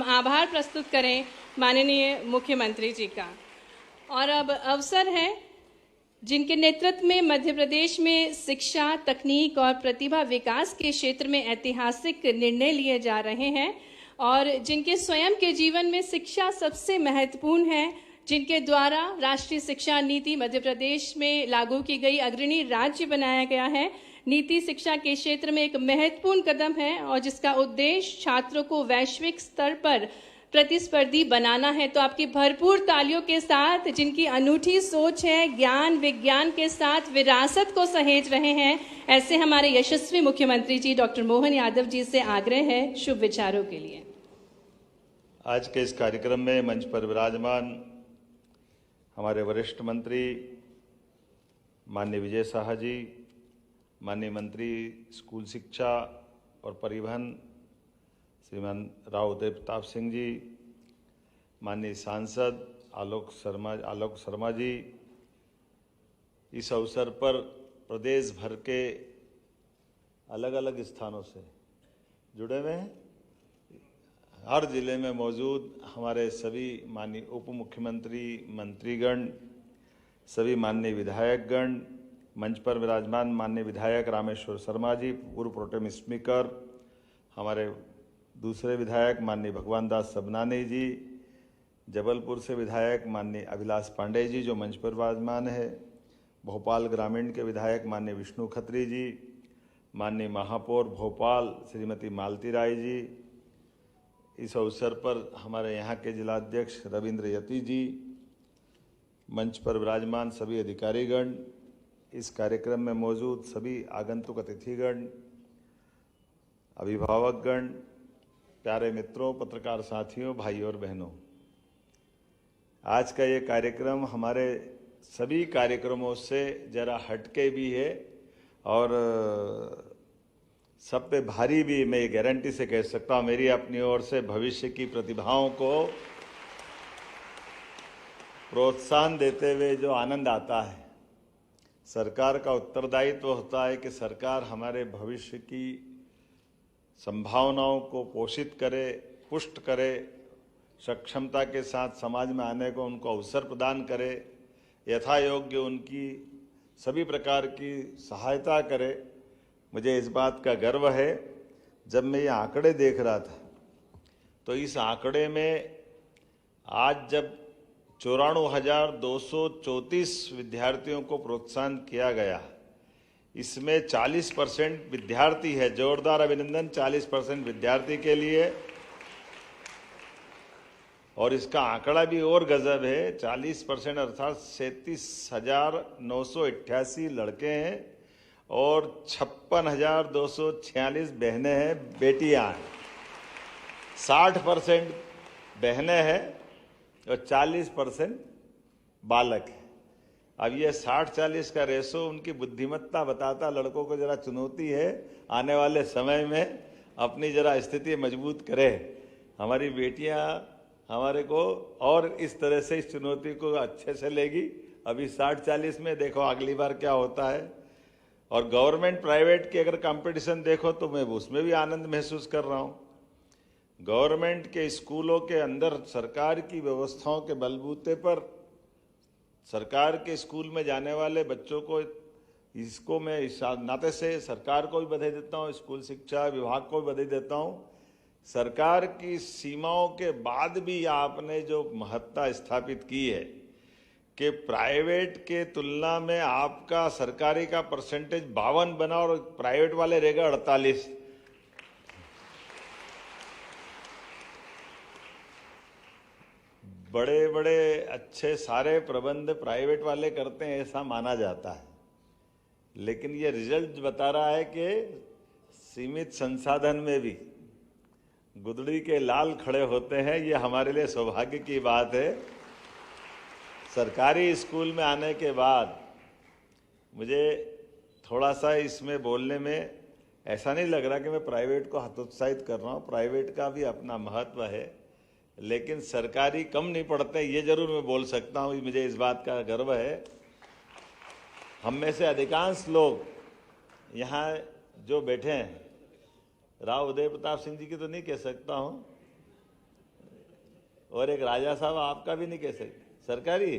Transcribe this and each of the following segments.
हम आभार प्रस्तुत करें माननीय मुख्यमंत्री जी का। और अब अवसर है जिनके नेतृत्व में मध्य प्रदेश में शिक्षा, तकनीक और प्रतिभा विकास के क्षेत्र में ऐतिहासिक निर्णय लिए जा रहे हैं और जिनके स्वयं के जीवन में शिक्षा सबसे महत्वपूर्ण है, जिनके द्वारा राष्ट्रीय शिक्षा नीति मध्य प्रदेश में लागू की गई, अग्रणी राज्य बनाया गया है। नीति शिक्षा के क्षेत्र में एक महत्वपूर्ण कदम है और जिसका उद्देश्य छात्रों को वैश्विक स्तर पर प्रतिस्पर्धी बनाना है। तो आपकी भरपूर तालियों के साथ, जिनकी अनूठी सोच है, ज्ञान विज्ञान के साथ विरासत को सहेज रहे हैं, ऐसे हमारे यशस्वी मुख्यमंत्री जी डॉक्टर मोहन यादव जी से आग्रह है शुभ विचारों के लिए। आज के इस कार्यक्रम में मंच पर विराजमान हमारे वरिष्ठ मंत्री माननीय विजय शाह जी, माननीय मंत्री स्कूल शिक्षा और परिवहन श्रीमान राव उदय प्रताप सिंह जी, माननीय सांसद आलोक शर्मा जी, इस अवसर पर प्रदेश भर के अलग अलग स्थानों से जुड़े हुए हैं। हर जिले में मौजूद हमारे सभी माननीय उप मुख्यमंत्री, मंत्रीगण, सभी माननीय विधायकगण, मंच पर विराजमान माननीय विधायक रामेश्वर शर्मा जी, पूर्व प्रोटेम स्पीकर, हमारे दूसरे विधायक माननीय भगवान दास सबनानी जी, जबलपुर से विधायक माननीय अभिलाष पांडे जी जो मंच पर विराजमान है, भोपाल ग्रामीण के विधायक माननीय विष्णु खत्री जी, माननीय महापौर भोपाल श्रीमती मालती राय जी, इस अवसर पर हमारे यहाँ के जिलाध्यक्ष रविंद्र यति जी, मंच पर विराजमान सभी अधिकारीगण, इस कार्यक्रम में मौजूद सभी आगंतुक अतिथिगण, अभिभावकगण, प्यारे मित्रों, पत्रकार साथियों, भाइयों और बहनों, आज का ये कार्यक्रम हमारे सभी कार्यक्रमों से जरा हटके भी है और सब पे भारी भी। मैं ये गारंटी से कह सकता हूँ, मेरी अपनी ओर से भविष्य की प्रतिभाओं को प्रोत्साहन देते हुए जो आनंद आता है, सरकार का उत्तरदायित्व होता है कि सरकार हमारे भविष्य की संभावनाओं को पोषित करे, पुष्ट करे, सक्षमता के साथ समाज में आने को उनको अवसर प्रदान करे, यथा योग्य उनकी सभी प्रकार की सहायता करे। मुझे इस बात का गर्व है, जब मैं ये आंकड़े देख रहा था तो इस आंकड़े में आज जब 94,234 विद्यार्थियों को प्रोत्साहन किया गया, इसमें 40% विद्यार्थी है। जोरदार अभिनंदन 40% विद्यार्थी के लिए। और इसका आंकड़ा भी और गजब है, 40% अर्थात 37,988 लड़के हैं और 56,246 बहनें हैं, बेटियां हैं। 60% बहनें हैं और 40% बालक है। अब ये 60-40 का रेशो उनकी बुद्धिमत्ता बताता, लड़कों को जरा चुनौती है आने वाले समय में अपनी जरा स्थिति मजबूत करे। हमारी बेटियां हमारे को और इस तरह से इस चुनौती को अच्छे से लेगी। अभी 60-40 में, देखो अगली बार क्या होता है। और गवर्नमेंट प्राइवेट की अगर कंपटीशन देखो तो मैं उसमें भी आनंद महसूस कर रहा हूँ। गवर्नमेंट के स्कूलों के अंदर सरकार की व्यवस्थाओं के बलबूते पर सरकार के स्कूल में जाने वाले बच्चों को, इसको मैं इस नाते से सरकार को भी बधाई देता हूँ, स्कूल शिक्षा विभाग को भी बधाई देता हूँ। सरकार की सीमाओं के बाद भी आपने जो महत्ता स्थापित की है कि प्राइवेट के तुलना में आपका सरकारी का परसेंटेज 52 बना और प्राइवेट वाले रहेगा 48। बड़े बड़े अच्छे सारे प्रबंध प्राइवेट वाले करते हैं ऐसा माना जाता है, लेकिन ये रिजल्ट बता रहा है कि सीमित संसाधन में भी गुदड़ी के लाल खड़े होते हैं। ये हमारे लिए सौभाग्य की बात है। सरकारी स्कूल में आने के बाद मुझे थोड़ा सा इसमें बोलने में ऐसा नहीं लग रहा कि मैं प्राइवेट को हतोत्साहित कर रहा हूँ। प्राइवेट का भी अपना महत्व है, लेकिन सरकारी कम नहीं पढ़ते, ये जरूर मैं बोल सकता हूँ। मुझे इस बात का गर्व है। हम में से अधिकांश लोग यहाँ जो बैठे हैं, राव उदय प्रताप सिंह जी की तो नहीं कह सकता हूँ, और एक राजा साहब आपका भी नहीं कह सकते, सरकारी।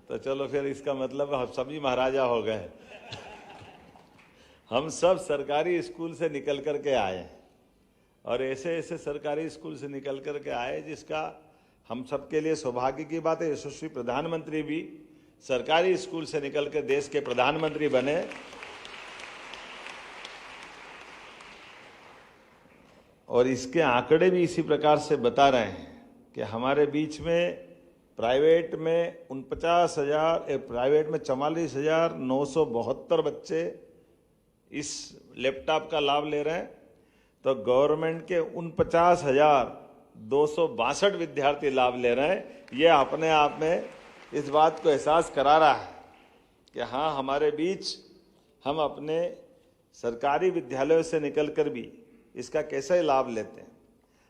तो चलो फिर इसका मतलब हम सभी महाराजा हो गए। हम सब सरकारी स्कूल से निकल करके आए, और ऐसे ऐसे सरकारी स्कूल से निकल करके आए जिसका हम सबके लिए सौभाग्य की बात है। यशस्वी प्रधानमंत्री भी सरकारी स्कूल से निकल कर देश के प्रधानमंत्री बने। और इसके आंकड़े भी इसी प्रकार से बता रहे हैं कि हमारे बीच में प्राइवेट में 44,972 बच्चे इस लैपटॉप का लाभ ले रहे हैं, तो गवर्नमेंट के 49,262 विद्यार्थी लाभ ले रहे हैं। ये अपने आप में इस बात को एहसास करा रहा है कि हाँ, हमारे बीच हम अपने सरकारी विद्यालयों से निकलकर भी इसका कैसे लाभ लेते हैं।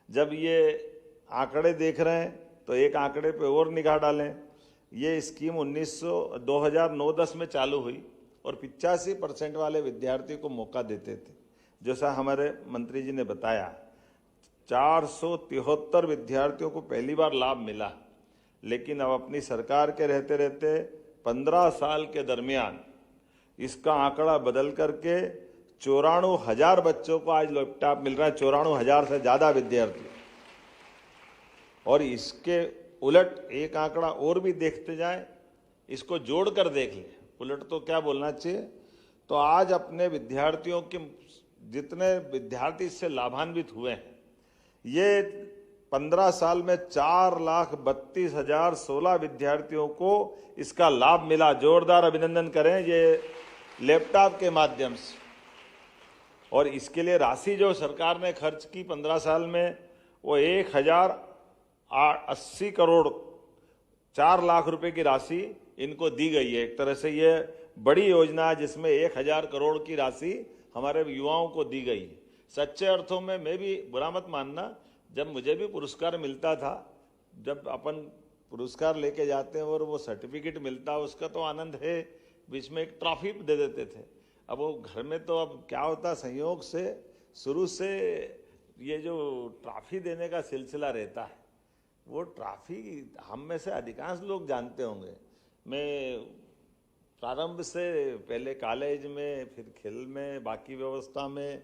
जब ये आंकड़े देख रहे हैं तो एक आंकड़े पे और निगाह डालें। ये स्कीम 2009-10 में चालू हुई और 85% वाले विद्यार्थी को मौका देते थे। जैसा हमारे मंत्री जी ने बताया, 473 विद्यार्थियों को पहली बार लाभ मिला। लेकिन अब अपनी सरकार के रहते रहते 15 साल के दरमियान इसका आंकड़ा बदल करके 94,000 बच्चों को आज लैपटॉप मिल रहा है, 94,000 से ज्यादा विद्यार्थी। और इसके उलट एक आंकड़ा और भी देखते जाए, इसको जोड़कर देख लें, उलट तो क्या बोलना चाहिए, तो आज अपने विद्यार्थियों के जितने विद्यार्थी इससे लाभान्वित हुए हैं, ये 15 साल में 4,32,016 विद्यार्थियों को इसका लाभ मिला। जोरदार अभिनंदन करें ये लैपटॉप के माध्यम से। और इसके लिए राशि जो सरकार ने खर्च की 15 साल में, वो 1,080 करोड़ 4 लाख रुपए की राशि इनको दी गई है। एक तरह से ये बड़ी योजना है जिसमें 1,000 करोड़ की राशि हमारे युवाओं को दी गई है। सच्चे अर्थों में मैं भी बुरा मत मानना, जब मुझे भी पुरस्कार मिलता था, जब अपन पुरस्कार लेके जाते हैं और वो सर्टिफिकेट मिलता, उसका तो आनंद है, बीच में एक ट्रॉफी दे देते थे। अब वो घर में तो अब क्या होता, संयोग से शुरू से ये जो ट्रॉफी देने का सिलसिला रहता है, वो ट्रॉफी हम में से अधिकांश लोग जानते होंगे। मैं प्रारंभ से पहले कॉलेज में, फिर खेल में, बाकी व्यवस्था में,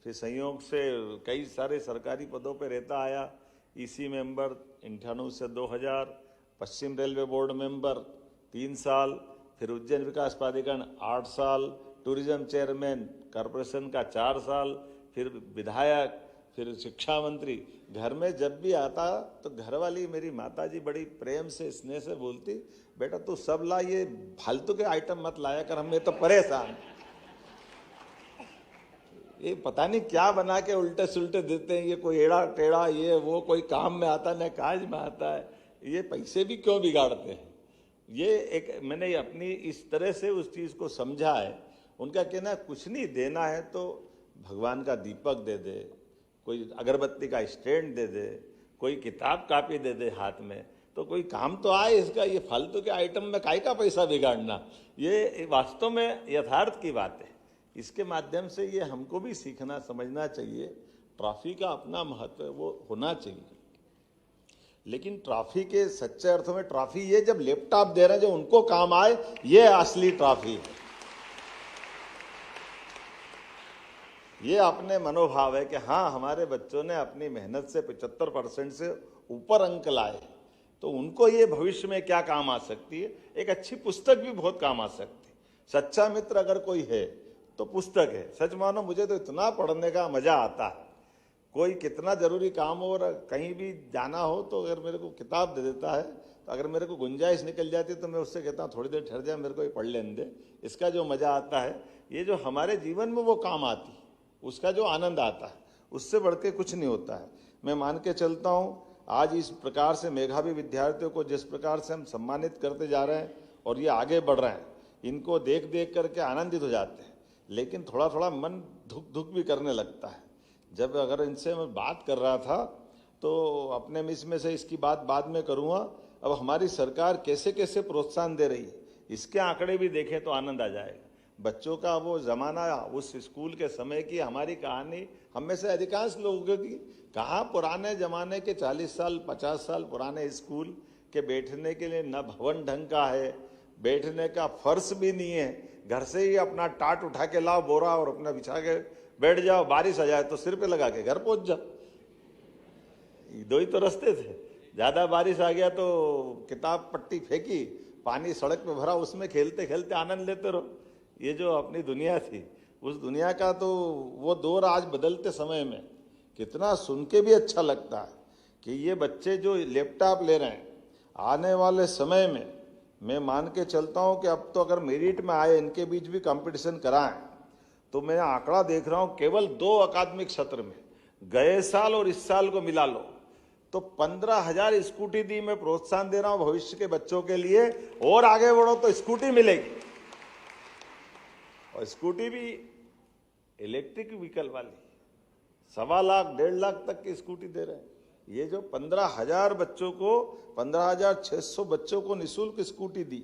फिर संयोग से कई सारे सरकारी पदों पे रहता आया। ईसी मेंबर 98 से 2000, पश्चिम रेलवे बोर्ड मेंबर 3 साल, फिर उज्जैन विकास प्राधिकरण 8 साल, टूरिज्म चेयरमैन कॉरपोरेशन का 4 साल, फिर विधायक, फिर शिक्षा मंत्री। घर में जब भी आता तो घरवाली मेरी माताजी बड़ी प्रेम से स्नेह से बोलती, बेटा तू सब ला, ये फालतू के आइटम मत लाया कर, हमें तो परेशान। ये पता नहीं क्या बना के उल्टे सुल्टे देते हैं, ये कोई एड़ा टेढ़ा, ये वो, कोई काम में आता न काज में आता है, ये पैसे भी क्यों बिगाड़ते हैं। ये एक मैंने अपनी इस तरह से उस चीज को समझा है। उनका कहना है कुछ नहीं देना है तो भगवान का दीपक दे दे, कोई अगरबत्ती का स्टैंड दे दे, कोई किताब कापी दे दे हाथ में, तो कोई काम तो आए इसका। ये फालतू के आइटम में काय का पैसा बिगाड़ना, ये वास्तव में यथार्थ की बात है। इसके माध्यम से ये हमको भी सीखना समझना चाहिए। ट्रॉफी का अपना महत्व वो होना चाहिए, लेकिन ट्रॉफी के सच्चे अर्थों में ट्रॉफी ये जब लैपटॉप दे रहे हैं जो उनको काम आए, ये असली ट्रॉफी है। ये अपने मनोभाव है कि हाँ, हमारे बच्चों ने अपनी मेहनत से 75% से ऊपर अंक लाए, तो उनको ये भविष्य में क्या काम आ सकती है। एक अच्छी पुस्तक भी बहुत काम आ सकती है। सच्चा मित्र अगर कोई है तो पुस्तक है। सच मानो मुझे तो इतना पढ़ने का मजा आता है, कोई कितना जरूरी काम हो और कहीं भी जाना हो तो अगर मेरे को किताब दे देता है, तो अगर मेरे को गुंजाइश निकल जाती है तो मैं उससे कहता हूँ थोड़ी देर ठहर जाए, मेरे को ये पढ़ लेने दे। इसका जो मजा आता है, ये जो हमारे जीवन में वो काम आती है, उसका जो आनंद आता है, उससे बढ़ के कुछ नहीं होता है। मैं मान के चलता हूँ आज इस प्रकार से मेधावी विद्यार्थियों को जिस प्रकार से हम सम्मानित करते जा रहे हैं और ये आगे बढ़ रहे हैं, इनको देख देख करके आनंदित हो जाते हैं। लेकिन थोड़ा थोड़ा मन धुक धुक भी करने लगता है। जब अगर इनसे मैं बात कर रहा था तो अपने मिस में से इसकी बात बाद में करूँगा। अब हमारी सरकार कैसे कैसे प्रोत्साहन दे रही है, इसके आंकड़े भी देखें तो आनंद आ जाएगा। बच्चों का वो जमाना, उस स्कूल के समय की हमारी कहानी हम में से अधिकांश लोगों की, कहाँ पुराने जमाने के 40 साल 50 साल पुराने स्कूल के बैठने के लिए न भवन ढंग का है, बैठने का फर्श भी नहीं है, घर से ही अपना टाट उठा के लाओ बोरा और अपना बिछा के बैठ जाओ, बारिश आ जाए तो सिर पे लगा के घर पहुंच जाओ। दो ही तो रास्ते थे, ज्यादा बारिश आ गया तो किताब पट्टी फेंकी, पानी सड़क पे भरा, उसमें खेलते खेलते आनंद लेते रहो। ये जो अपनी दुनिया थी, उस दुनिया का तो वो दौर आज बदलते समय में कितना सुन के भी अच्छा लगता है कि ये बच्चे जो लैपटॉप ले रहे हैं, आने वाले समय में मैं मान के चलता हूं कि अब तो अगर मेरिट में आए, इनके बीच भी कंपटीशन कराएं, तो मैं आंकड़ा देख रहा हूं केवल 2 अकादमिक सत्र में, गए साल और इस साल को मिला लो तो 15,000 स्कूटी दी। मैं प्रोत्साहन दे रहा हूं भविष्य के बच्चों के लिए, और आगे बढ़ो तो स्कूटी मिलेगी, और स्कूटी भी इलेक्ट्रिक व्हीकल वाली। 1.25 लाख 1.5 लाख तक की स्कूटी दे रहे हैं। ये जो 15,000 बच्चों को, 15,600 बच्चों को निःशुल्क स्कूटी दी,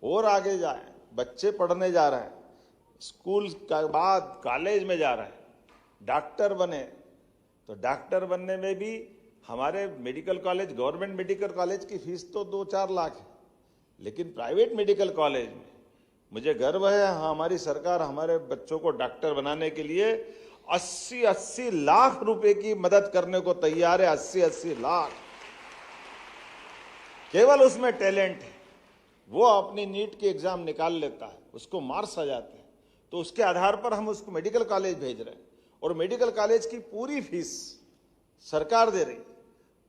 और आगे जाए, बच्चे पढ़ने जा रहे हैं, स्कूल के बाद कॉलेज में जा रहे हैं, डॉक्टर बने, तो डॉक्टर बनने में भी हमारे medical college, government medical college की फीस तो 2-4 लाख है, लेकिन प्राइवेट मेडिकल कॉलेज में मुझे गर्व है, हमारी सरकार हमारे बच्चों को डॉक्टर बनाने के लिए 80-80 लाख रुपए की मदद करने को तैयार है। 80-80 लाख, केवल उसमें टैलेंट है, वो अपनी नीट की एग्जाम निकाल लेता है, उसको मार्क्स आ जाते हैं, तो उसके आधार पर हम उसको मेडिकल कॉलेज भेज रहे हैं, और मेडिकल कॉलेज की पूरी फीस सरकार दे रही,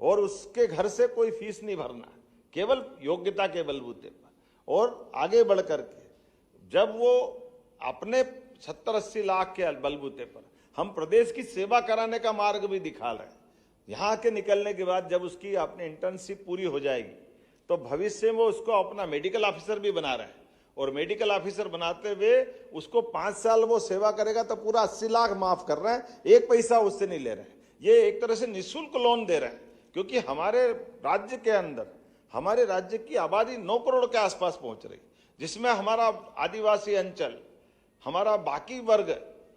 और उसके घर से कोई फीस नहीं भरना, केवल योग्यता के बलबूते पर। और आगे बढ़ करके जब वो अपने 70-80 लाख के बलबूते पर हम प्रदेश की सेवा कराने का मार्ग भी दिखा रहे हैं। यहाँ के निकलने के बाद जब उसकी अपनी इंटर्नशिप पूरी हो जाएगी, तो भविष्य में उसको अपना मेडिकल ऑफिसर भी बना रहे हैं, और मेडिकल ऑफिसर बनाते हुए उसको 5 साल वो सेवा करेगा तो पूरा 80 लाख माफ कर रहे हैं, 1 पैसा उससे नहीं ले रहे हैं। ये एक तरह से निःशुल्क लोन दे रहे हैं, क्योंकि हमारे राज्य के अंदर, हमारे राज्य की आबादी 9 करोड़ के आसपास पहुंच रही, जिसमें हमारा आदिवासी अंचल, हमारा बाकी वर्ग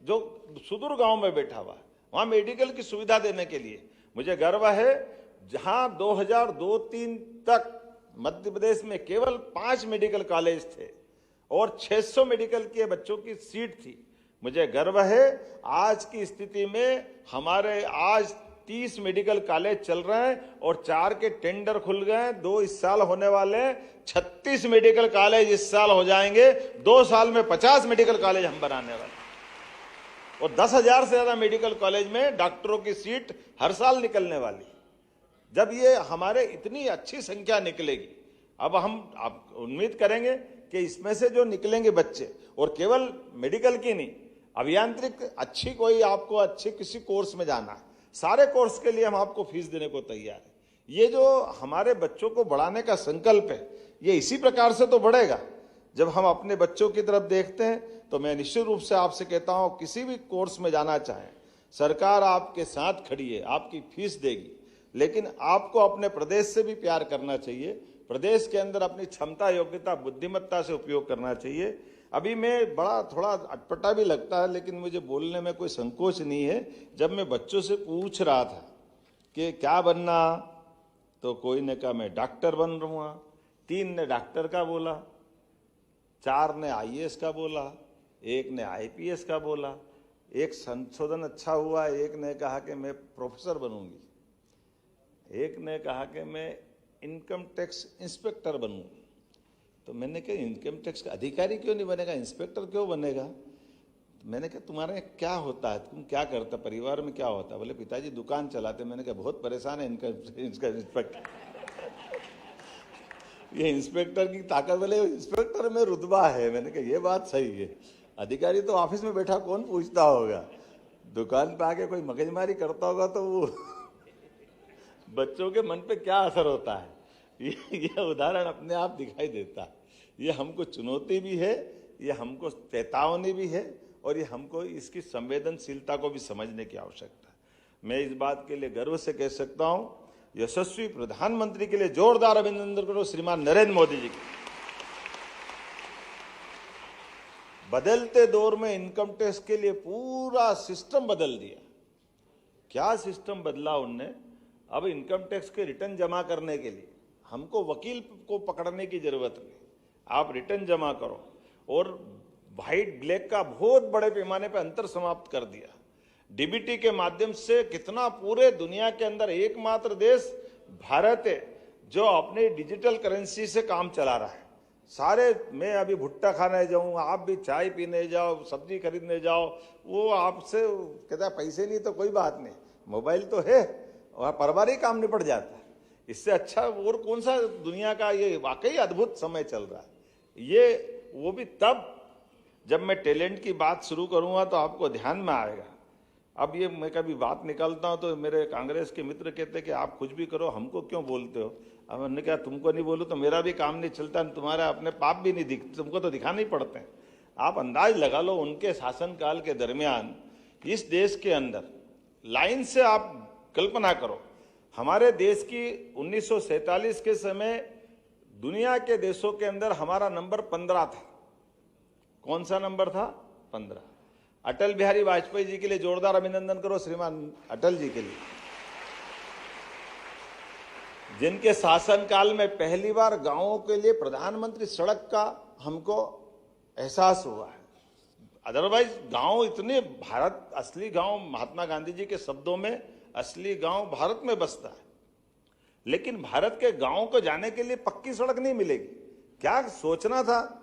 जो सुदूर गांव में बैठा हुआ है, वहां मेडिकल की सुविधा देने के लिए मुझे गर्व है। जहां 2002-03 तक मध्य प्रदेश में केवल 5 मेडिकल कॉलेज थे और 600 मेडिकल के बच्चों की सीट थी, मुझे गर्व है आज की स्थिति में हमारे आज 30 मेडिकल कॉलेज चल रहे हैं, और 4 के टेंडर खुल गए, 2 इस साल होने वाले, 36 मेडिकल कॉलेज इस साल हो जाएंगे, 2 साल में 50 मेडिकल कॉलेज हम बनाने वाले, और 10,000 से ज्यादा मेडिकल कॉलेज में डॉक्टरों की सीट हर साल निकलने वाली। जब ये हमारे इतनी अच्छी संख्या निकलेगी, अब हम उम्मीद करेंगे कि इसमें से जो निकलेंगे बच्चे, और केवल मेडिकल की नहीं, अभियांत्रिक अच्छी कोई आपको अच्छे किसी कोर्स में जाना है, सारे कोर्स के लिए हम आपको फीस देने को तैयार है। ये जो हमारे बच्चों को बढ़ाने का संकल्प है, ये इसी प्रकार से तो बढ़ेगा। जब हम अपने बच्चों की तरफ देखते हैं तो मैं निश्चित रूप से आपसे कहता हूं, किसी भी कोर्स में जाना चाहें, सरकार आपके साथ खड़ी है, आपकी फीस देगी, लेकिन आपको अपने प्रदेश से भी प्यार करना चाहिए, प्रदेश के अंदर अपनी क्षमता, योग्यता, बुद्धिमत्ता से उपयोग करना चाहिए। अभी मैं बड़ा थोड़ा अटपटा भी लगता है, लेकिन मुझे बोलने में कोई संकोच नहीं है। जब मैं बच्चों से पूछ रहा था कि क्या बनना, तो कोई ने कहा मैं डॉक्टर बन रहूँगा, 3 ने डॉक्टर का बोला, 4 ने IAS का बोला, 1 ने IPS का बोला, एक संशोधन अच्छा हुआ, एक ने कहा कि मैं प्रोफेसर बनूंगी, एक ने कहा कि मैं इनकम टैक्स इंस्पेक्टर बनूंगी। तो मैंने कहा इनकम टैक्स का अधिकारी क्यों नहीं बनेगा, इंस्पेक्टर क्यों बनेगा? तो मैंने कहा तुम्हारे क्या होता है, तुम क्या करता, परिवार में क्या होता है? बोले पिताजी दुकान चलाते। मैंने कहा बहुत परेशान है इनका इंस्पेक्टर ये इंस्पेक्टर की ताकत, बोले इंस्पेक्टर में रुतबा है। मैंने कहा ये बात सही है, अधिकारी तो ऑफिस में बैठा कौन पूछता होगा, दुकान पे आके कोई मगजमारी करता होगा तो वो बच्चों के मन पे क्या असर होता है, ये उदाहरण अपने आप दिखाई देता है। ये हमको चुनौती भी है, ये हमको चेतावनी भी है, और ये हमको इसकी संवेदनशीलता को भी समझने की आवश्यकता है। मैं इस बात के लिए गर्व से कह सकता हूं, यशस्वी प्रधानमंत्री के लिए जोरदार अभिनंदन करो श्रीमान नरेंद्र मोदी जी की। बदलते दौर में इनकम टैक्स के लिए पूरा सिस्टम बदल दिया। क्या सिस्टम बदला उनने? अब इनकम टैक्स के रिटर्न जमा करने के लिए हमको वकील को पकड़ने की जरूरत नहीं, आप रिटर्न जमा करो। और व्हाइट ब्लैक का बहुत बड़े पैमाने पर अंतर समाप्त कर दिया। डीबीटी के माध्यम से कितना पूरे दुनिया के अंदर एकमात्र देश भारत है जो अपनी डिजिटल करेंसी से काम चला रहा है। सारे, मैं अभी भुट्टा खाने जाऊं, आप भी चाय पीने जाओ, सब्जी खरीदने जाओ, वो आपसे कहता है पैसे नहीं तो कोई बात नहीं, मोबाइल तो है और पारिवारिक काम निपट जाता है। इससे अच्छा और कौन सा दुनिया का? ये वाकई अद्भुत समय चल रहा है। ये वो भी तब जब मैं टैलेंट की बात शुरू करूंगा तो आपको ध्यान में आएगा। अब ये मैं कभी बात निकालता हूं तो मेरे कांग्रेस के मित्र कहते हैं कि आप कुछ भी करो, हमको क्यों बोलते हो? अब मैंने कहा तुमको नहीं बोलूं तो मेरा भी काम नहीं चलता, तुम्हारा अपने पाप भी नहीं दिखते, तुमको तो दिखाना ही पड़ते हैं। आप अंदाज लगा लो उनके शासनकाल के दरमियान इस देश के अंदर लाइन से आप कल्पना करो, हमारे देश की 1947 के समय दुनिया के देशों के अंदर हमारा नंबर 15 था। कौन सा नंबर था? 15। अटल बिहारी वाजपेयी जी के लिए जोरदार अभिनंदन करो, श्रीमान अटल जी के लिए, जिनके शासनकाल में पहली बार गांवों के लिए प्रधानमंत्री सड़क का हमको एहसास हुआ है। अदरवाइज गांव इतने, भारत असली गांव महात्मा गांधी जी के शब्दों में असली गांव भारत में बसता है, लेकिन भारत के गांवों को जाने के लिए पक्की सड़क नहीं मिलेगी। क्या सोचना था?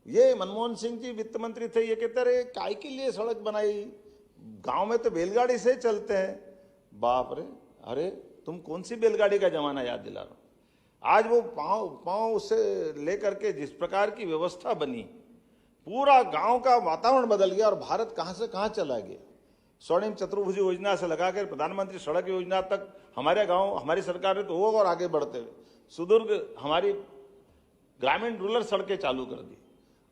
ये मनमोहन सिंह जी वित्त मंत्री थे, ये कहते रहे काय के लिए सड़क बनाई, गांव में तो बैलगाड़ी से चलते हैं। बाप रे, अरे तुम कौन सी बैलगाड़ी का जमाना याद दिला रहे हो? आज वो पांव से लेकर के जिस प्रकार की व्यवस्था बनी, पूरा गांव का वातावरण बदल गया और भारत कहां से कहां चला गया। स्वर्णिम चतुर्भुज योजना से लगाकर प्रधानमंत्री सड़क योजना तक हमारे गांव, हमारी सरकार ने तो वो और आगे बढ़ते हुए सुदूर हमारी ग्रामीण रूरल सड़कें चालू कर दी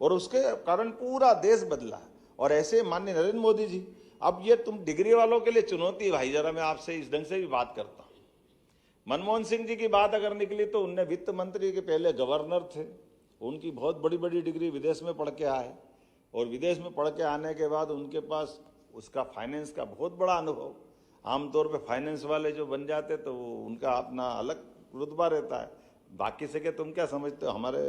और उसके कारण पूरा देश बदला। और ऐसे माननीय नरेंद्र मोदी जी, अब ये तुम डिग्री वालों के लिए चुनौती भाई, जरा मैं आपसे इस ढंग से भी बात करता हूं। मनमोहन सिंह जी की बात अगर निकली तो उनने वित्त मंत्री के पहले गवर्नर थे, उनकी बहुत बड़ी बड़ी डिग्री विदेश में पढ़ के आए और विदेश में पढ़ के आने के बाद उनके पास उसका फाइनेंस का बहुत बड़ा अनुभव। आमतौर पे फाइनेंस वाले जो बन जाते तो उनका अपना अलग रुतबा रहता है, बाकी से क्या तुम क्या समझते हो, हमारे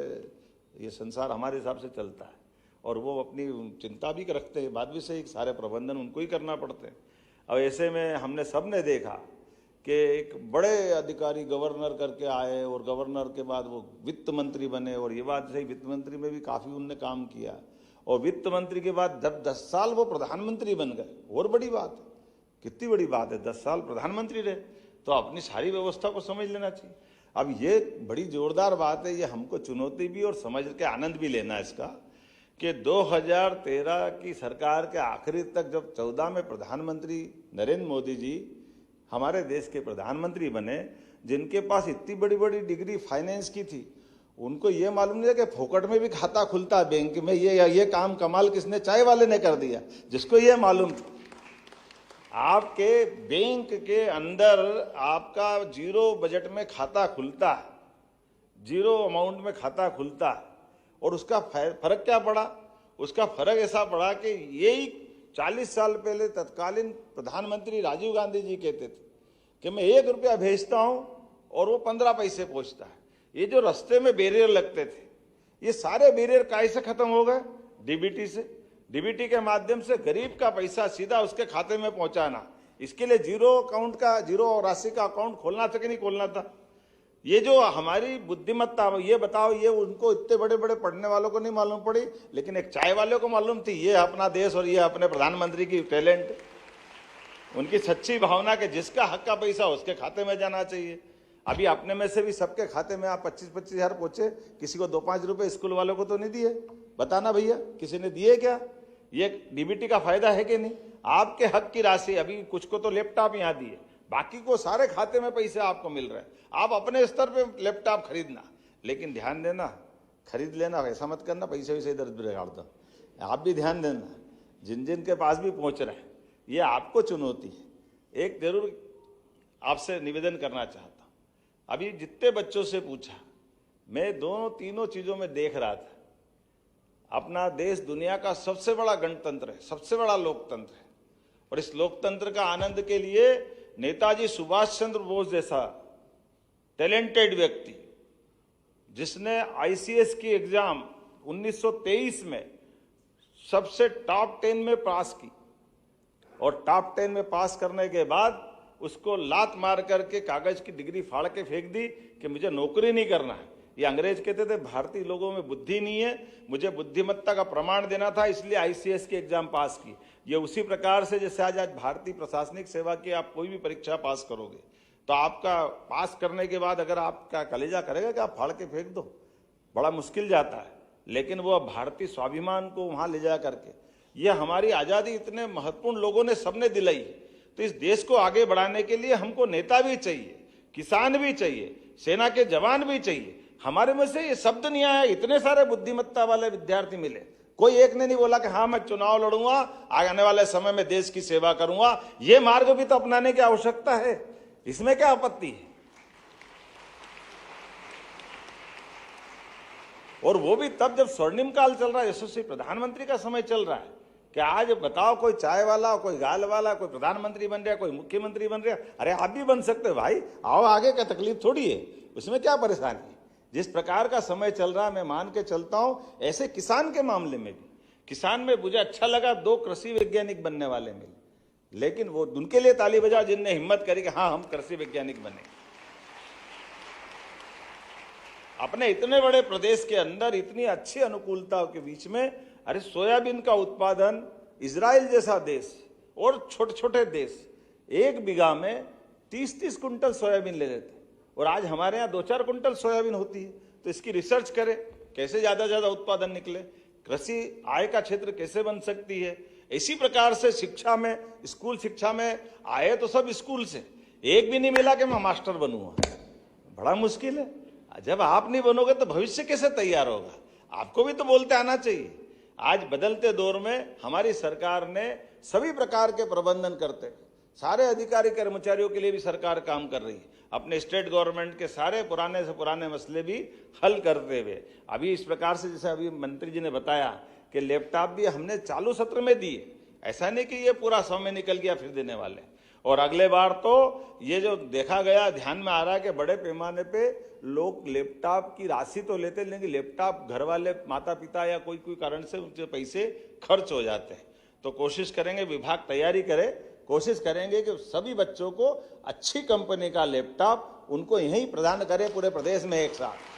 ये संसार हमारे हिसाब से चलता है और वो अपनी चिंता भी रखते हैं, बात भी सही, सारे प्रबंधन उनको ही करना पड़ते हैं। अब ऐसे में हमने सबने देखा कि एक बड़े अधिकारी गवर्नर करके आए और गवर्नर के बाद वो वित्त मंत्री बने और ये बात सही, वित्त मंत्री में भी काफ़ी उनने काम किया और वित्त मंत्री के बाद जब 10 साल वो प्रधानमंत्री बन गए, और बड़ी बात है, कितनी बड़ी बात है, 10 साल प्रधानमंत्री रहे तो अपनी सारी व्यवस्था को समझ लेना चाहिए। अब ये बड़ी जोरदार बात है, ये हमको चुनौती भी और समझ के आनंद भी लेना है इसका कि 2013 की सरकार के आखिरी तक जब 14 में प्रधानमंत्री नरेंद्र मोदी जी हमारे देश के प्रधानमंत्री बने, जिनके पास इतनी बड़ी बड़ी डिग्री फाइनेंस की थी, उनको ये मालूम नहीं है कि फोकट में भी खाता खुलता है बैंक में। ये काम कमाल किसने? चाय वाले ने कर दिया, जिसको ये मालूम था। आपके बैंक के अंदर आपका जीरो बजट में खाता खुलता है, जीरो अमाउंट में खाता खुलता है और उसका फर्क क्या पड़ा? उसका फर्क ऐसा पड़ा कि यही 40 साल पहले तत्कालीन प्रधानमंत्री राजीव गांधी जी कहते थे कि मैं 1 रुपया भेजता हूं और वो 15 पैसे पहुंचता है। ये जो रास्ते में बैरियर लगते थे, ये सारे बैरियर कैसे खत्म हो गए? डीबीटी से। डीबीटी के माध्यम से गरीब का पैसा सीधा उसके खाते में पहुंचाना, इसके लिए जीरो राशि का अकाउंट खोलना था कि नहीं खोलना था? ये जो हमारी बुद्धिमत्ता, ये बताओ, ये उनको इतने बड़े बड़े पढ़ने वालों को नहीं मालूम पड़ी, लेकिन एक चाय वाले को मालूम थी। ये अपना देश और ये अपने प्रधानमंत्री की टैलेंट, उनकी सच्ची भावना कि जिसका हक का पैसा उसके खाते में जाना चाहिए। अभी अपने में से भी सबके खाते में आप 25-25 हजार पहुंचे, किसी को 2-5 रुपए स्कूल वालों को तो नहीं दिए? बताना भैया, किसी ने दिए क्या? ये डीबीटी का फायदा है कि नहीं? आपके हक की राशि, अभी कुछ को तो लैपटॉप यहाँ दिए, बाकी को सारे खाते में पैसे आपको मिल रहे हैं। आप अपने स्तर पे लैपटॉप खरीदना, लेकिन ध्यान देना, खरीद लेना, ऐसा मत करना पैसे वैसे इधर बिगाड़ दो। आप भी ध्यान देना, जिन जिन के पास भी पहुंच रहे हैं, ये आपको चुनौती है। एक जरूर आपसे निवेदन करना चाहता हूं, अभी जितने बच्चों से पूछा, मैं 2-3 चीजों में देख रहा था। अपना देश दुनिया का सबसे बड़ा गणतंत्र है, सबसे बड़ा लोकतंत्र है, और इस लोकतंत्र का आनंद के लिए नेताजी सुभाष चंद्र बोस जैसा टैलेंटेड व्यक्ति, जिसने आईसीएस की एग्जाम 1923 में सबसे टॉप 10 में पास की, और टॉप 10 में पास करने के बाद उसको लात मार करके कागज की डिग्री फाड़ के फेंक दी कि मुझे नौकरी नहीं करना है। ये अंग्रेज कहते थे भारतीय लोगों में बुद्धि नहीं है, मुझे बुद्धिमत्ता का प्रमाण देना था, इसलिए आईसीएस की एग्जाम पास की। ये उसी प्रकार से जैसे आज भारतीय प्रशासनिक सेवा की आप कोई भी परीक्षा पास करोगे तो आपका पास करने के बाद अगर आपका कलेजा करेगा कि आप फाड़ के फेंक दो, बड़ा मुश्किल जाता है। लेकिन वो भारतीय स्वाभिमान को वहां ले जा करके, ये हमारी आजादी इतने महत्वपूर्ण लोगों ने सबने दिलाई, तो इस देश को आगे बढ़ाने के लिए हमको नेता भी चाहिए, किसान भी चाहिए, सेना के जवान भी चाहिए। हमारे में से ये शब्द नहीं आया, इतने सारे बुद्धिमत्ता वाले विद्यार्थी मिले, कोई एक ने नहीं बोला कि हाँ मैं चुनाव लड़ूंगा, आने वाले समय में देश की सेवा करूंगा। ये मार्ग भी तो अपनाने की आवश्यकता है, इसमें क्या आपत्ति है? और वो भी तब जब स्वर्णिम काल चल रहा है, यशस्वी प्रधानमंत्री का समय चल रहा है। कि आज बताओ कोई चाय वाला, कोई गाल वाला, कोई प्रधानमंत्री बन रहा है, कोई मुख्यमंत्री बन रहा है, अरे आप भी बन सकते हो भाई, आओ आगे, का तकलीफ थोड़ी है, उसमें क्या परेशानी है। जिस प्रकार का समय चल रहा है मैं मान के चलता हूं, ऐसे किसान के मामले में भी, किसान में मुझे अच्छा लगा 2 कृषि वैज्ञानिक बनने वाले मिले, लेकिन वो उनके लिए ताली बजाओ जिनने हिम्मत करी कि हाँ हम कृषि वैज्ञानिक बने। अपने इतने बड़े प्रदेश के अंदर इतनी अच्छी अनुकूलता के बीच में, अरे सोयाबीन का उत्पादन इजराइल जैसा देश और छोटे छोटे देश 1 बीघा में 30-30 कुंटल सोयाबीन ले लेते, और आज हमारे यहाँ 2-4 कुंटल सोयाबीन होती है। तो इसकी रिसर्च करें, कैसे ज्यादा उत्पादन निकले, कृषि आय का क्षेत्र कैसे बन सकती है। इसी प्रकार से शिक्षा में, स्कूल शिक्षा में आए तो सब स्कूल से, एक भी नहीं मिला कि मैं मास्टर बनूंगा, बड़ा मुश्किल है। जब आप नहीं बनोगे तो भविष्य कैसे तैयार होगा? आपको भी तो बोलते आना चाहिए। आज बदलते दौर में हमारी सरकार ने सभी प्रकार के प्रबंधन करते, सारे अधिकारी कर्मचारियों के लिए भी सरकार काम कर रही है, अपने स्टेट गवर्नमेंट के सारे पुराने से पुराने मसले भी हल करते हुए। अभी इस प्रकार से जैसे अभी मंत्री जी ने बताया कि लैपटॉप भी हमने चालू सत्र में दिए, ऐसा नहीं कि ये पूरा समय निकल गया फिर देने वाले। और अगले बार तो ये जो देखा गया, ध्यान में आ रहा है कि बड़े पैमाने पे लोग लैपटॉप की राशि तो लेते, लेकिन लैपटॉप घर वाले माता पिता या कोई कारण से उनके पैसे खर्च हो जाते हैं। तो कोशिश करेंगे, विभाग तैयारी करे, कोशिश करेंगे कि सभी बच्चों को अच्छी कंपनी का लैपटॉप उनको यहीं प्रदान करें पूरे प्रदेश में एक साथ।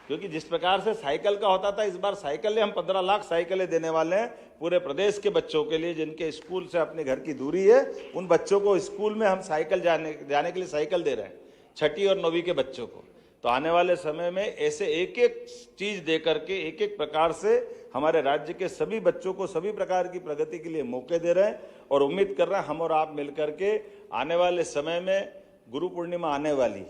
क्योंकि जिस प्रकार से साइकिल का होता था, इस बार साइकिलें हम 15 लाख साइकिलें देने वाले हैं पूरे प्रदेश के बच्चों के लिए, जिनके स्कूल से अपने घर की दूरी है, उन बच्चों को स्कूल में हम साइकिल जाने के लिए साइकिल दे रहे हैं, 6ठी और 9वीं के बच्चों को। तो आने वाले समय में ऐसे एक एक चीज दे करके, एक एक प्रकार से हमारे राज्य के सभी बच्चों को सभी प्रकार की प्रगति के लिए मौके दे रहे हैं। और उम्मीद कर रहे हैं हम और आप मिलकर के आने वाले समय में, गुरु पूर्णिमा आने वाली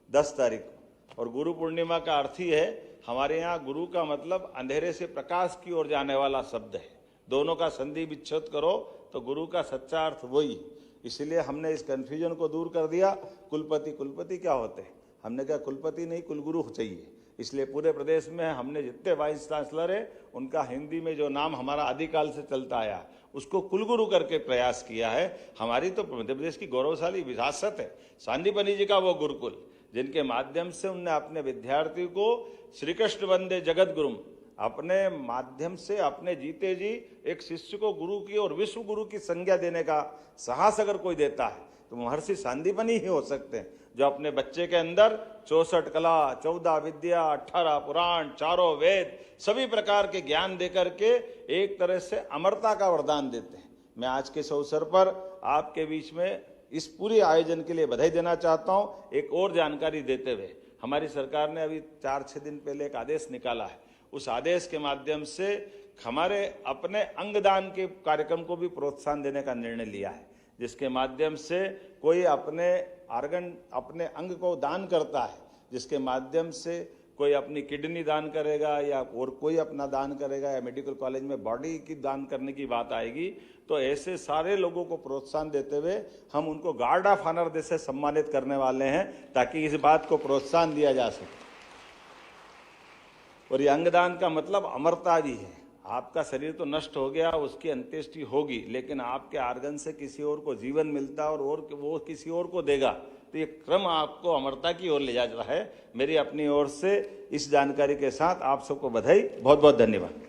10 तारीख को, और गुरु पूर्णिमा का अर्थ ही है, हमारे यहाँ गुरु का मतलब अंधेरे से प्रकाश की ओर जाने वाला शब्द है। दोनों का संधि विच्छेद करो तो गुरु का सच्चा अर्थ वही। इसलिए हमने इस कंफ्यूजन को दूर कर दिया। कुलपति क्या होते हैं, हमने कहा कुलपति नहीं कुलगुरु चाहिए। इसलिए पूरे प्रदेश में हमने जितने वाइस चांसलर है, उनका हिंदी में जो नाम हमारा आदिकाल से चलता आया, उसको कुलगुरु करके प्रयास किया है। हमारी तो मध्य प्रदेश की गौरवशाली विरासत है, सांदीपनि जी का वो गुरुकुल, जिनके माध्यम से उनने अपने विद्यार्थी को श्री कृष्ण वंदे जगत गुरुम, अपने माध्यम से अपने जीते जी एक शिष्य को गुरु की और विश्व गुरु की संज्ञा देने का साहस अगर कोई देता है तो महर्षि सांदीपनि ही हो सकते हैं, जो अपने बच्चे के अंदर 64 कला, 14 विद्या, 18 पुराण, 4 वेद, सभी प्रकार के ज्ञान देकर के एक तरह से अमरता का वरदान देते हैं। मैं आज के इस अवसर पर आपके बीच में इस पूरे आयोजन के लिए बधाई देना चाहता हूं। एक और जानकारी देते हुए, हमारी सरकार ने अभी 4-6 दिन पहले एक आदेश निकाला है। उस आदेश के माध्यम से हमारे अपने अंगदान के कार्यक्रम को भी प्रोत्साहन देने का निर्णय लिया है, जिसके माध्यम से कोई अपने अपने अंग को दान करता है, जिसके माध्यम से कोई अपनी किडनी दान करेगा या और कोई अपना दान करेगा या मेडिकल कॉलेज में बॉडी की दान करने की बात आएगी, तो ऐसे सारे लोगों को प्रोत्साहन देते हुए हम उनको गार्ड ऑफ ऑनर से सम्मानित करने वाले हैं, ताकि इस बात को प्रोत्साहन दिया जा सके। और ये अंगदान का मतलब अमरता भी है। आपका शरीर तो नष्ट हो गया, उसकी अंत्येष्टि होगी, लेकिन आपके आर्गन से किसी और को जीवन मिलता और वो किसी और को देगा, तो ये क्रम आपको अमरता की ओर ले जा रहा है। मेरी अपनी ओर से इस जानकारी के साथ आप सबको बधाई, बहुत बहुत धन्यवाद।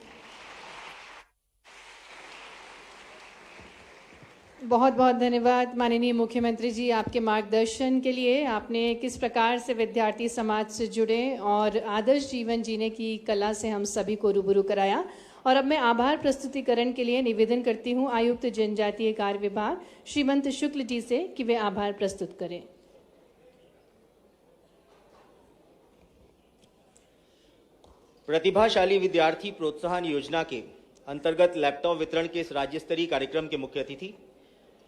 बहुत बहुत धन्यवाद माननीय मुख्यमंत्री जी, आपके मार्गदर्शन के लिए। आपने किस प्रकार से विद्यार्थी समाज से जुड़े और आदर्श जीवन जीने की कला से हम सभी को रूबरू कराया। और अब मैं आभार प्रस्तुतिकरण के लिए निवेदन करती हूं आयुक्त जनजातीय कार्य विभाग श्रीमंत शुक्ल जी से कि वे आभार प्रस्तुत करें। प्रतिभाशाली विद्यार्थी प्रोत्साहन योजना के अंतर्गत लैपटॉप वितरण के इस राज्य स्तरीय कार्यक्रम के मुख्य अतिथि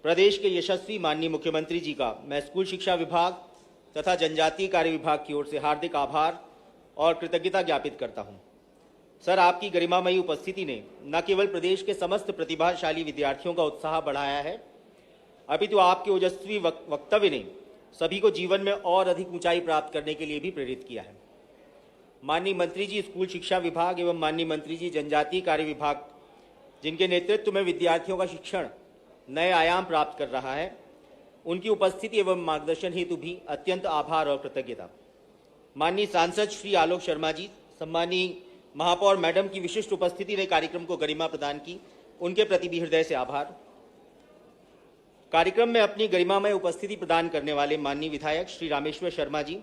प्रदेश के यशस्वी माननीय मुख्यमंत्री जी का मैं स्कूल शिक्षा विभाग तथा जनजातीय कार्य विभाग की ओर से हार्दिक आभार और कृतज्ञता ज्ञापित करता हूं। सर, आपकी गरिमामयी उपस्थिति ने न केवल प्रदेश के समस्त प्रतिभाशाली विद्यार्थियों का उत्साह बढ़ाया है, अपितु आपके ओजस्वी वक्तव्य ने सभी को जीवन में और अधिक ऊंचाई प्राप्त करने के लिए भी प्रेरित किया है। माननीय मंत्री जी स्कूल शिक्षा विभाग एवं माननीय मंत्री जी जनजातीय कार्य विभाग, जिनके नेतृत्व में विद्यार्थियों का शिक्षण नए आयाम प्राप्त कर रहा है, उनकी उपस्थिति एवं मार्गदर्शन हेतु भी अत्यंत आभार और कृतज्ञता। माननीय सांसद श्री आलोक शर्मा जी, सम्मानीय महापौर मैडम की विशिष्ट उपस्थिति ने कार्यक्रम को गरिमा प्रदान की, उनके प्रति भी हृदय से आभार। कार्यक्रम में अपनी गरिमामय उपस्थिति प्रदान करने वाले माननीय विधायक श्री रामेश्वर शर्मा जी,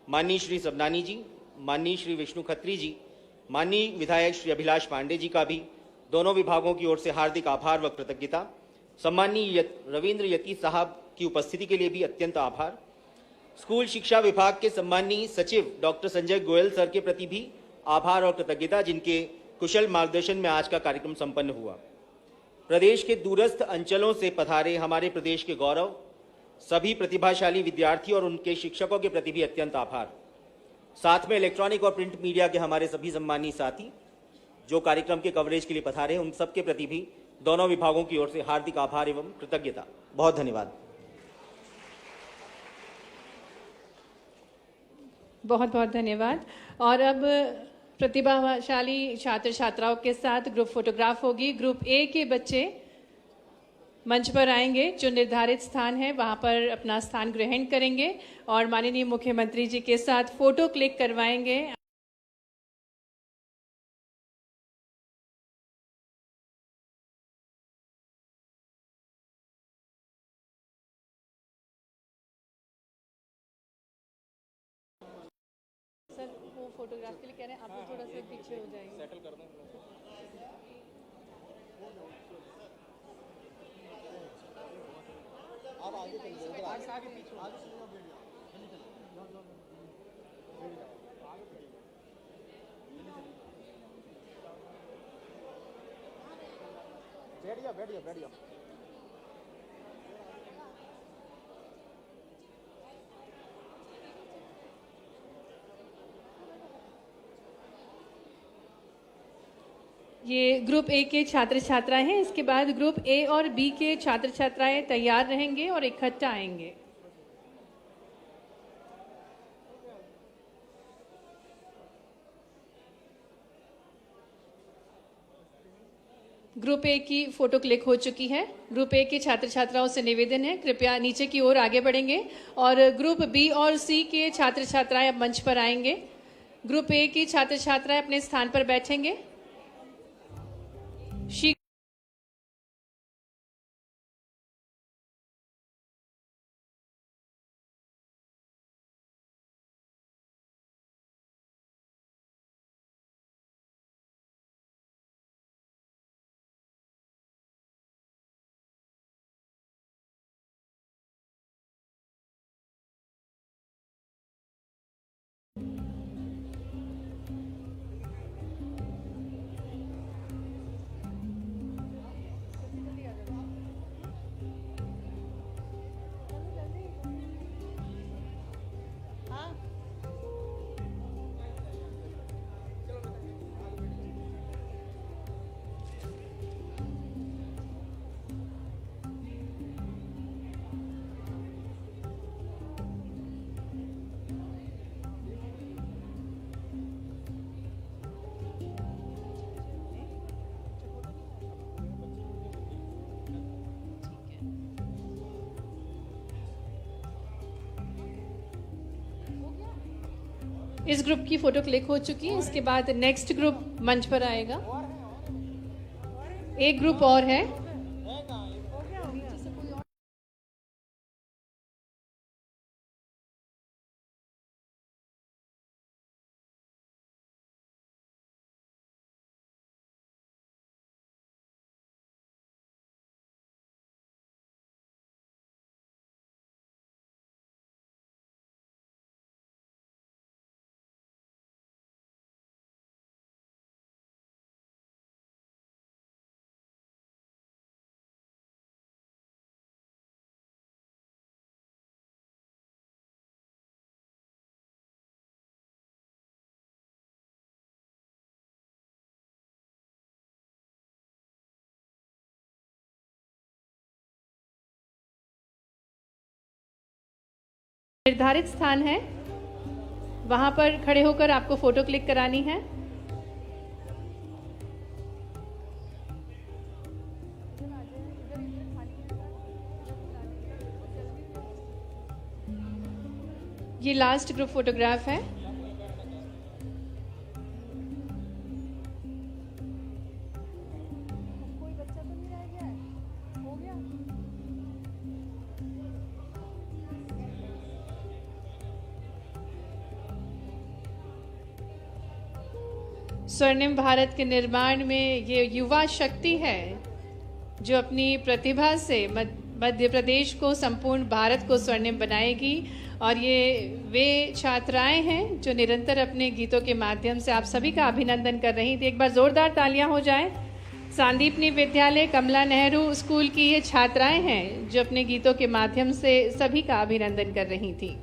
माननीय श्री सबनानी जी, माननीय श्री विष्णु खत्री जी, माननीय विधायक श्री अभिलाष पांडे जी का भी दोनों विभागों की ओर से हार्दिक आभार व कृतज्ञता। सम्माननीय रविंद्र यती साहब की उपस्थिति के लिए भी अत्यंत आभार। स्कूल शिक्षा विभाग के सम्माननीय सचिव डॉक्टर संजय गोयल सर के प्रति भी आभार और कृतज्ञता, जिनके कुशल मार्गदर्शन में आज का कार्यक्रम संपन्न हुआ। प्रदेश के दूरस्थ अंचलों से पधारे हमारे प्रदेश के गौरव सभी प्रतिभाशाली विद्यार्थी और उनके शिक्षकों के प्रति भी अत्यंत आभार। साथ में इलेक्ट्रॉनिक और प्रिंट मीडिया के हमारे सभी सम्मानीय साथी जो कार्यक्रम के कवरेज के लिए पधारे, उन सबके प्रति भी दोनों विभागों की ओर से हार्दिक आभार एवं कृतज्ञता। बहुत धन्यवाद। बहुत बहुत धन्यवाद। और अब प्रतिभाशाली छात्र छात्राओं के साथ ग्रुप फोटोग्राफ होगी। ग्रुप ए के बच्चे मंच पर आएंगे, जो निर्धारित स्थान है वहां पर अपना स्थान ग्रहण करेंगे और माननीय मुख्यमंत्री जी के साथ फोटो क्लिक करवाएंगे। सर, वो फोटोग्राफ के लिए कह रहे हैं, आप लोग थोड़ा सा पीछे हो जाएंगे। सेटल कर दो। आप आगे चलिए, आगे पीछे आगे बैठ जाओ। ये ग्रुप ए के छात्र छात्राएं हैं। इसके बाद ग्रुप ए और बी के छात्र छात्राएं तैयार रहेंगे और इकट्ठा आएंगे। ग्रुप ए की फोटो क्लिक हो चुकी है। ग्रुप ए के छात्र छात्राओं से निवेदन है, कृपया नीचे की ओर आगे बढ़ेंगे। और ग्रुप बी और सी के छात्र छात्राएं अब मंच पर आएंगे। ग्रुप ए की छात्र छात्राएं अपने स्थान पर बैठेंगे। इस ग्रुप की फोटो क्लिक हो चुकी है। इसके बाद नेक्स्ट ग्रुप मंच पर आएगा। एक ग्रुप और है। निर्धारित स्थान है, वहां पर खड़े होकर आपको फोटो क्लिक करानी है। ये लास्ट ग्रुप फोटोग्राफ है। कोई बच्चा तो नहीं रह गया है? हो गया? स्वर्णिम भारत के निर्माण में ये युवा शक्ति है जो अपनी प्रतिभा से मध्य प्रदेश को, संपूर्ण भारत को स्वर्णिम बनाएगी। और ये वे छात्राएं हैं जो निरंतर अपने गीतों के माध्यम से आप सभी का अभिनंदन कर रही थी। एक बार जोरदार तालियां हो जाएं। सांदीपनी विद्यालय कमला नेहरू स्कूल की ये छात्राएं हैं जो अपने गीतों के माध्यम से सभी का अभिनंदन कर रही थी।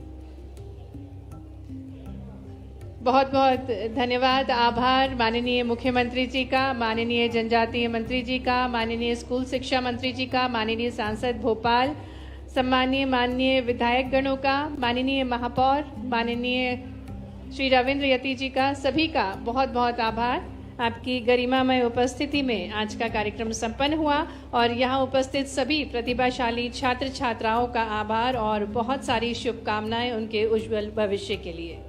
बहुत बहुत धन्यवाद, आभार माननीय मुख्यमंत्री जी का, माननीय जनजातीय मंत्री जी का, माननीय स्कूल शिक्षा मंत्री जी का, माननीय सांसद भोपाल, सम्मानीय माननीय विधायक गणों का, माननीय महापौर, माननीय श्री रविंद्र यति जी का, सभी का बहुत बहुत आभार। आपकी गरिमामय उपस्थिति में आज का कार्यक्रम संपन्न हुआ और यहाँ उपस्थित सभी प्रतिभाशाली छात्र छात्राओं का आभार और बहुत सारी शुभकामनाएं उनके उज्जवल भविष्य के लिए।